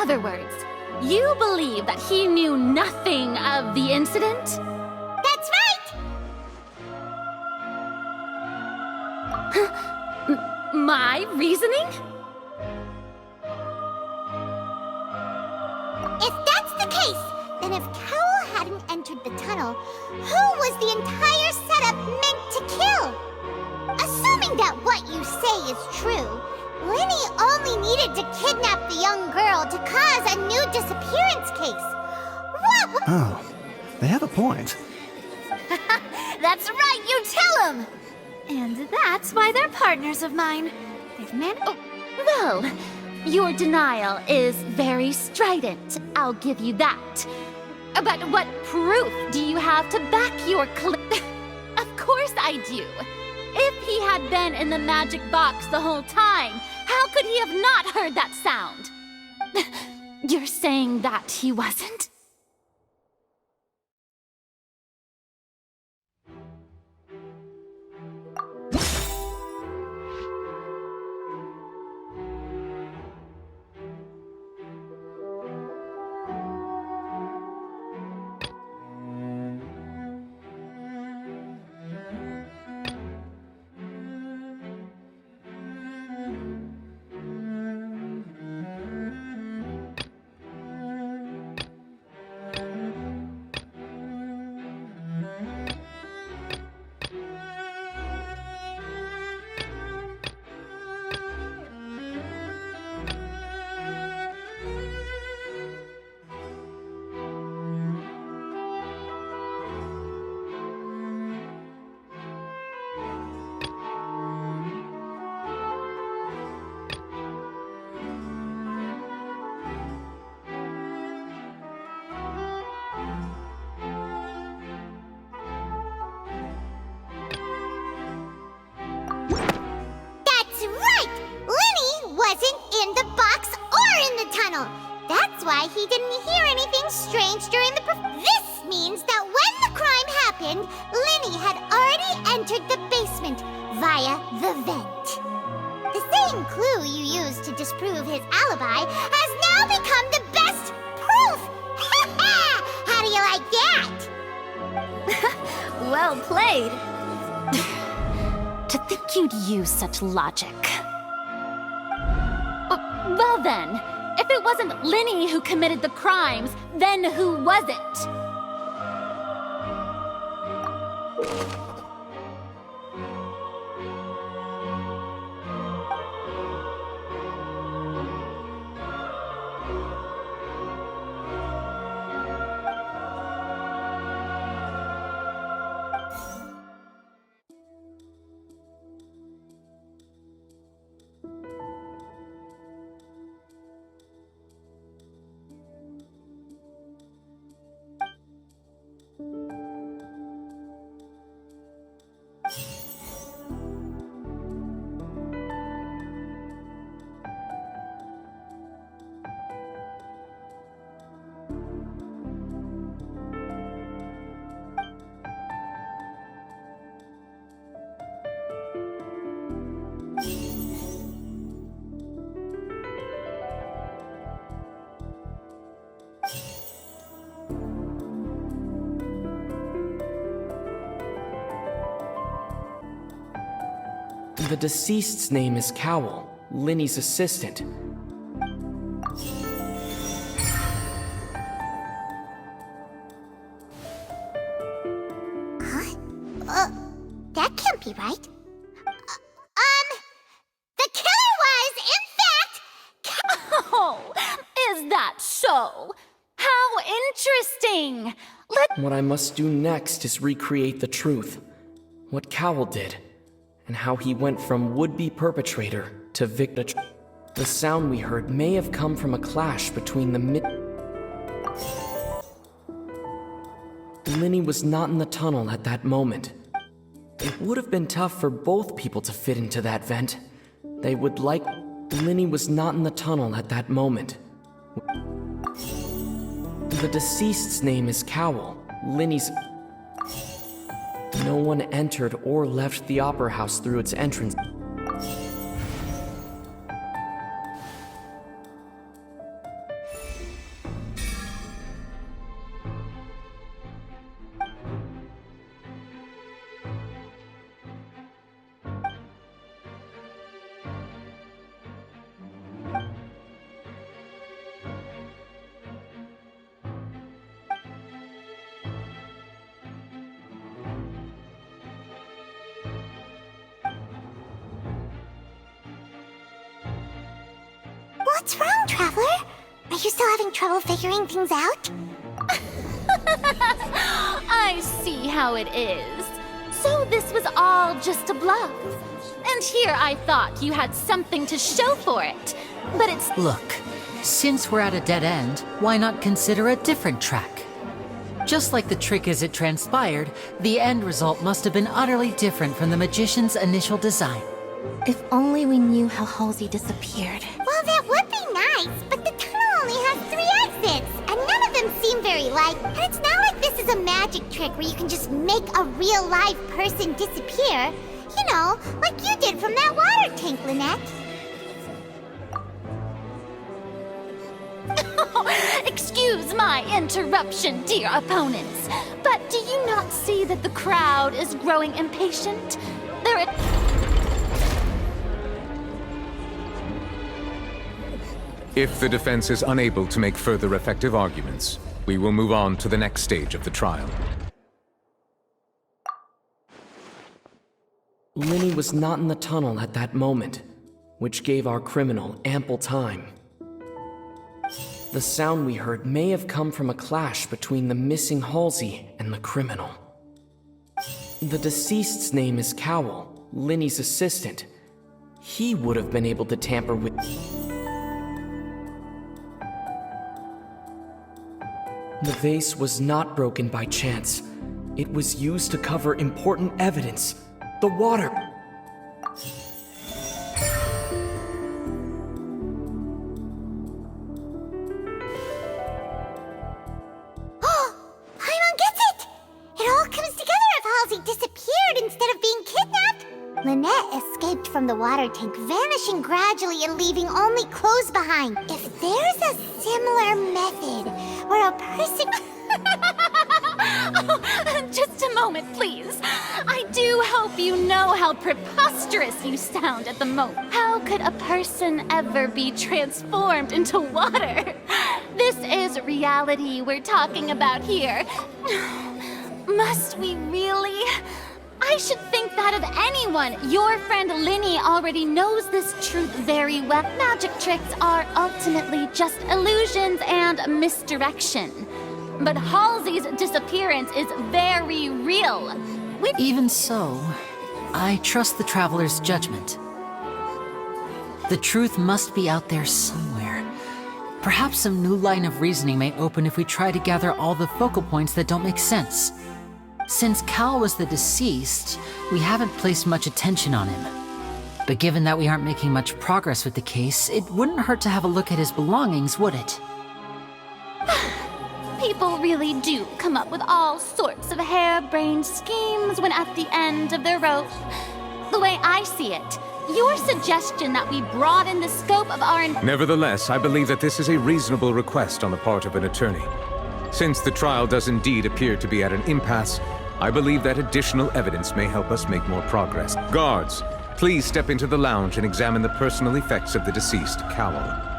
other words, you believe that he knew nothing of the incident? That's right! My reasoning? If that's the case, then if Cowell hadn't entered the tunnel, who was the entire setup meant to kill? Assuming that what you say is true, Lyney only needed to kidnap the young girl to cause a new disappearance case. What? Oh, they have a point. That's right, you tell him! And that's why they're partners of mine. They've Oh, well, your denial is very strident, I'll give you that. But what proof do you have to back your Of course I do. If he had been in the magic box the whole time, how could he have not heard that sound? You're saying that he wasn't? That's why he didn't hear anything strange during the This means that when the crime happened, Lyney had already entered the basement via the vent. The same clue you used to disprove his alibi has now become the best proof! How do you like that? Well played. To think you'd use such logic. Well then, if it wasn't Lyney who committed the crimes, then who was it? The deceased's name is Cowell, Lyney's assistant. That can't be right. The killer was, in fact... Oh, is that so? How interesting! What I must do next is recreate the truth. What Cowell did, and how he went from would-be perpetrator to victim. The sound we heard may have come from a clash between the Lyney was not in the tunnel at that moment. It would have been tough for both people to fit into that vent. They would like... Lyney was not in the tunnel at that moment. The deceased's name is Cowell, Lyney's... No one entered or left the Opera House through its entrance. What's wrong, Traveler? Are you still having trouble figuring things out? I see how it is. So this was all just a bluff. And here I thought you had something to show for it. But it's... Look, since we're at a dead end, why not consider a different track? Just like the trick as it transpired, the end result must have been utterly different from the magician's initial design. If only we knew how Halsey disappeared. Well, that would be nice, but the tunnel only has 3 exits, and none of them seem very like. And it's not like this is a magic trick where you can just make a real live person disappear. You know, like you did from that water tank, Lynette. Excuse my interruption, dear opponents, but do you not see that the crowd is growing impatient? If the defense is unable to make further effective arguments, we will move on to the next stage of the trial. Lyney was not in the tunnel at that moment, which gave our criminal ample time. The sound we heard may have come from a clash between the missing Halsey and the criminal. The deceased's name is Cowell, Lyney's assistant. He would have been able to tamper with... The vase was not broken by chance. It was used to cover important evidence. The water. Paimon gets it! It all comes together if Halsey disappeared instead of being kidnapped. Lynette escaped from the water tank, vanishing gradually and leaving only clothes behind. If there's a similar method where a person... Oh, just a moment, please. I do hope you know how preposterous you sound at the moment. How could a person ever be transformed into water? This is reality we're talking about here. Must we really? I should think that of anyone. Your friend Lyney already knows this truth very well. Magic tricks are ultimately just illusions and misdirection. But Halsey's disappearance is very real. Even so, I trust the Traveler's judgment. The truth must be out there somewhere. Perhaps some new line of reasoning may open if we try to gather all the focal points that don't make sense. Since Cal was the deceased, we haven't placed much attention on him. But given that we aren't making much progress with the case, it wouldn't hurt to have a look at his belongings, would it? People really do come up with all sorts of harebrained schemes when at the end of their rope. The way I see it, your suggestion that we broaden the scope of our... Nevertheless, I believe that this is a reasonable request on the part of an attorney. Since the trial does indeed appear to be at an impasse, I believe that additional evidence may help us make more progress. Guards, please step into the lounge and examine the personal effects of the deceased, Cowell.